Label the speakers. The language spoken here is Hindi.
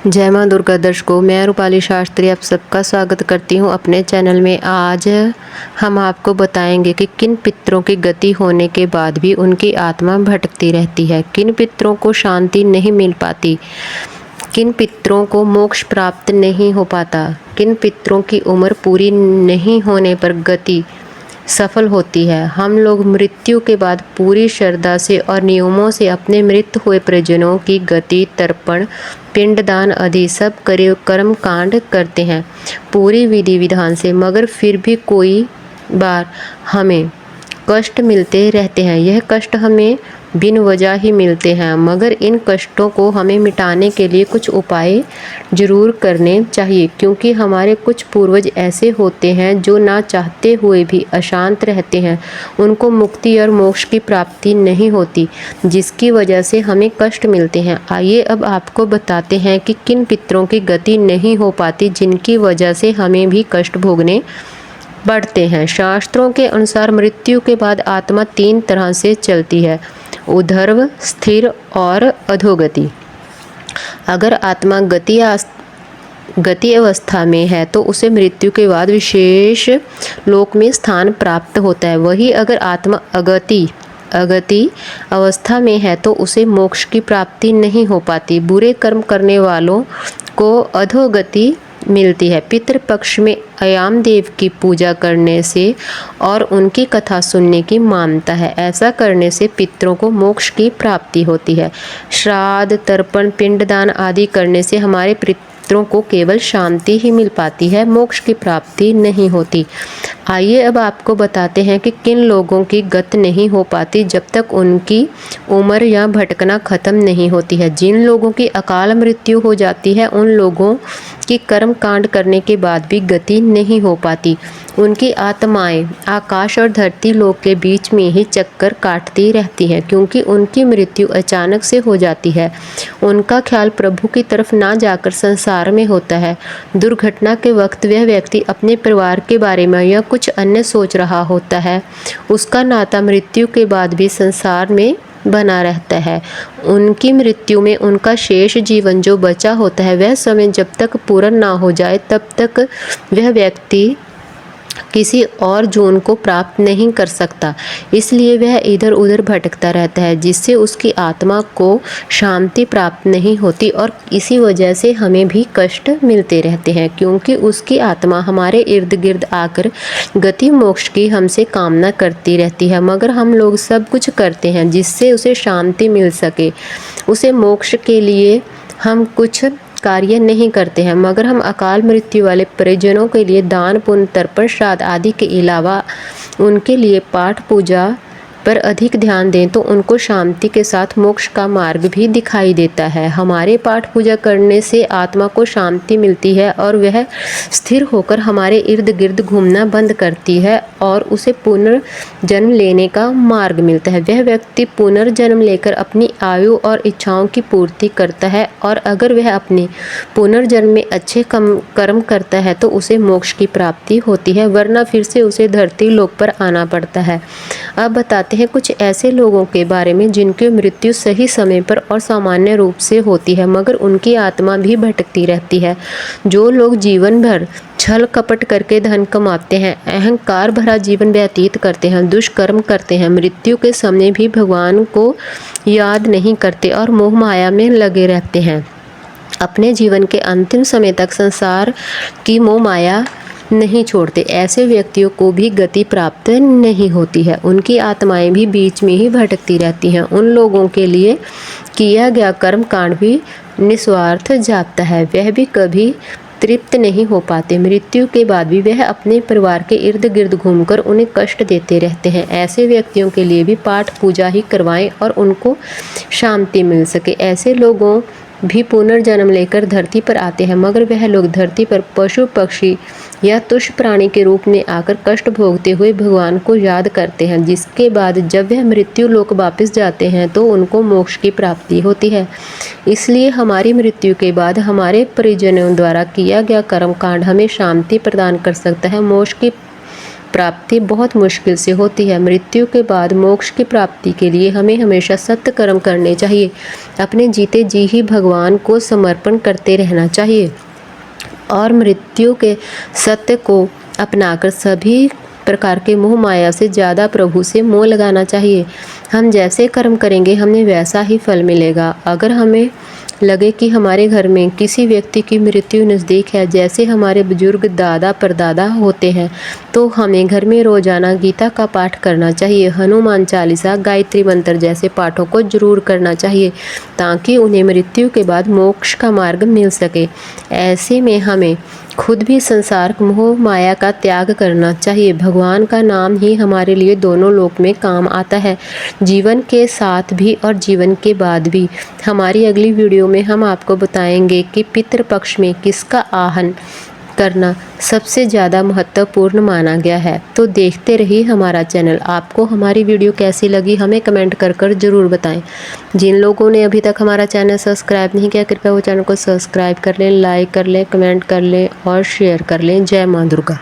Speaker 1: जय माँ दुर्गा दर्शकों, मैं रूपाली शास्त्री आप सबका स्वागत करती हूँ अपने चैनल में। आज हम आपको बताएंगे कि किन पितरों की गति होने के बाद भी उनकी आत्मा भटकती रहती है, किन पितरों को शांति नहीं मिल पाती, किन पितरों को मोक्ष प्राप्त नहीं हो पाता, किन पितरों की उम्र पूरी नहीं होने पर गति सफल होती है। हम लोग मृत्यु के बाद पूरी श्रद्धा से और नियमों से अपने मृत हुए परिजनों की गति, तर्पण, पिंडदान आदि सब कर्म कांड करते हैं पूरी विधि विधान से, मगर फिर भी कोई बार हमें कष्ट मिलते रहते हैं। यह कष्ट हमें बिन वजह ही मिलते हैं, मगर इन कष्टों को हमें मिटाने के लिए कुछ उपाय जरूर करने चाहिए, क्योंकि हमारे कुछ पूर्वज ऐसे होते हैं जो ना चाहते हुए भी अशांत रहते हैं। उनको मुक्ति और मोक्ष की प्राप्ति नहीं होती, जिसकी वजह से हमें कष्ट मिलते हैं। आइए अब आपको बताते हैं कि किन पितरों की गति नहीं हो पाती, जिनकी वजह से हमें भी कष्ट भोगने बढ़ते हैं। शास्त्रों के अनुसार मृत्यु के बाद आत्मा 3 तरह से चलती है: ऊर्ध्व, स्थिर और अधोगति। अगर आत्मा गति अवस्था में है तो उसे मृत्यु के बाद विशेष लोक में स्थान प्राप्त होता है। वही अगर आत्मा अगति अवस्था में है तो उसे मोक्ष की प्राप्ति नहीं हो पाती। बुरे कर्म करने वालों को अधोगति मिलती है। पितृपक्ष में अयाम देव की पूजा करने से और उनकी कथा सुनने की मान्यता है। ऐसा करने से पितरों को मोक्ष की प्राप्ति होती है। श्राद्ध, तर्पण, पिंडदान आदि करने से हमारे पितरों को केवल शांति ही मिल पाती है, मोक्ष की प्राप्ति नहीं होती। आइए अब आपको बताते हैं कि किन लोगों की गति नहीं हो पाती जब तक उनकी उम्र या भटकना खत्म नहीं होती है। जिन लोगों की अकाल मृत्यु हो जाती है उन लोगों की कर्म कांड करने के बाद भी गति नहीं हो पाती। उनकी आत्माएं आकाश और धरती लोक के बीच में ही चक्कर काटती रहती हैं, क्योंकि उनकी मृत्यु अचानक से हो जाती है। उनका ख्याल प्रभु की तरफ ना जाकर संसार में होता है। दुर्घटना के वक्त वह व्यक्ति अपने परिवार के बारे में या कुछ अन्य सोच रहा होता है। उसका नाता मृत्यु के बाद भी संसार में बना रहता है। उनकी मृत्यु में उनका शेष जीवन जो बचा होता है, वह समय जब तक पूर्ण ना हो जाए तब तक वह व्यक्ति किसी और जून को प्राप्त नहीं कर सकता। इसलिए वह इधर उधर भटकता रहता है, जिससे उसकी आत्मा को शांति प्राप्त नहीं होती और इसी वजह से हमें भी कष्ट मिलते रहते हैं, क्योंकि उसकी आत्मा हमारे इर्द गिर्द आकर गति मोक्ष की हमसे कामना करती रहती है। मगर हम लोग सब कुछ करते हैं जिससे उसे शांति मिल सके। उसे मोक्ष के लिए हम कुछ कार्य नहीं करते हैं, मगर हम अकाल मृत्यु वाले परिजनों के लिए दान, पुण्य, तर्पण, श्राद्ध आदि के अलावा उनके लिए पाठ पूजा पर अधिक ध्यान दें तो उनको शांति के साथ मोक्ष का मार्ग भी दिखाई देता है। हमारे पाठ पूजा करने से आत्मा को शांति मिलती है और वह स्थिर होकर हमारे इर्द गिर्द घूमना बंद करती है और उसे पुनर्जन्म लेने का मार्ग मिलता है। वह व्यक्ति पुनर्जन्म लेकर अपनी आयु और इच्छाओं की पूर्ति करता है, और अगर वह अपने पुनर्जन्म में अच्छे कर्म करता है तो उसे मोक्ष की प्राप्ति होती है, वरना फिर से उसे धरती लोक पर आना पड़ता है। अब बताते हैं कुछ ऐसे लोगों के बारे में जिनकी मृत्यु सही समय पर और सामान्य रूप से होती है, मगर उनकी आत्मा भी भटकती रहती है। जो लोग जीवन भर छल कपट करके धन कमाते हैं, अहंकार भरा जीवन व्यतीत करते हैं, दुष्कर्म करते हैं, मृत्यु के समय भी भगवान को याद नहीं करते और मोह माया में लगे रहते हैं, अपने जीवन के अंतिम समय तक संसार की मोह माया नहीं छोड़ते, ऐसे व्यक्तियों को भी गति प्राप्त नहीं होती है। उनकी आत्माएं भी बीच में ही भटकती रहती हैं। उन लोगों के लिए किया गया कर्म कांड भी निस्वार्थ जाता है, वह भी कभी तृप्त नहीं हो पाते। मृत्यु के बाद भी वह अपने परिवार के इर्द गिर्द घूमकर उन्हें कष्ट देते रहते हैं। ऐसे व्यक्तियों के लिए भी पाठ पूजा ही करवाएं और उनको शांति मिल सके। ऐसे लोगों भी पुनर्जन्म लेकर धरती पर आते हैं, मगर वह लोग धरती पर पशु पक्षी या तुच्छ प्राणी के रूप में आकर कष्ट भोगते हुए भगवान को याद करते हैं, जिसके बाद जब वह मृत्यु लोक वापस जाते हैं तो उनको मोक्ष की प्राप्ति होती है। इसलिए हमारी मृत्यु के बाद हमारे परिजनों द्वारा किया गया कर्म कांड हमें शांति प्रदान कर सकता है, मोक्ष की प्राप्ति बहुत मुश्किल से होती है। मृत्यु के बाद मोक्ष की प्राप्ति के लिए हमें हमेशा सत्य कर्म करने चाहिए। अपने जीते जी ही भगवान को समर्पण करते रहना चाहिए और मृत्यु के सत्य को अपनाकर सभी प्रकार के मोह माया से ज़्यादा प्रभु से मोह लगाना चाहिए। हम जैसे कर्म करेंगे हमें वैसा ही फल मिलेगा। अगर हमें लगे कि हमारे घर में किसी व्यक्ति की मृत्यु नज़दीक है, जैसे हमारे बुजुर्ग दादा परदादा होते हैं, तो हमें घर में रोजाना गीता का पाठ करना चाहिए। हनुमान चालीसा, गायत्री मंत्र जैसे पाठों को जरूर करना चाहिए ताकि उन्हें मृत्यु के बाद मोक्ष का मार्ग मिल सके। ऐसे में हमें खुद भी संसार मोह माया का त्याग करना चाहिए। भगवान का नाम ही हमारे लिए दोनों लोक में काम आता है, जीवन के साथ भी और जीवन के बाद भी। हमारी अगली वीडियो में हम आपको बताएंगे कि पितृपक्ष में किसका आह्वान करना सबसे ज़्यादा महत्वपूर्ण माना गया है। तो देखते रहिए हमारा चैनल। आपको हमारी वीडियो कैसी लगी हमें कमेंट कर ज़रूर बताएं। जिन लोगों ने अभी तक हमारा चैनल सब्सक्राइब नहीं किया, कृपया वो चैनल को सब्सक्राइब कर लें, लाइक कर लें, कमेंट कर लें और शेयर कर लें। जय माँ दुर्गा।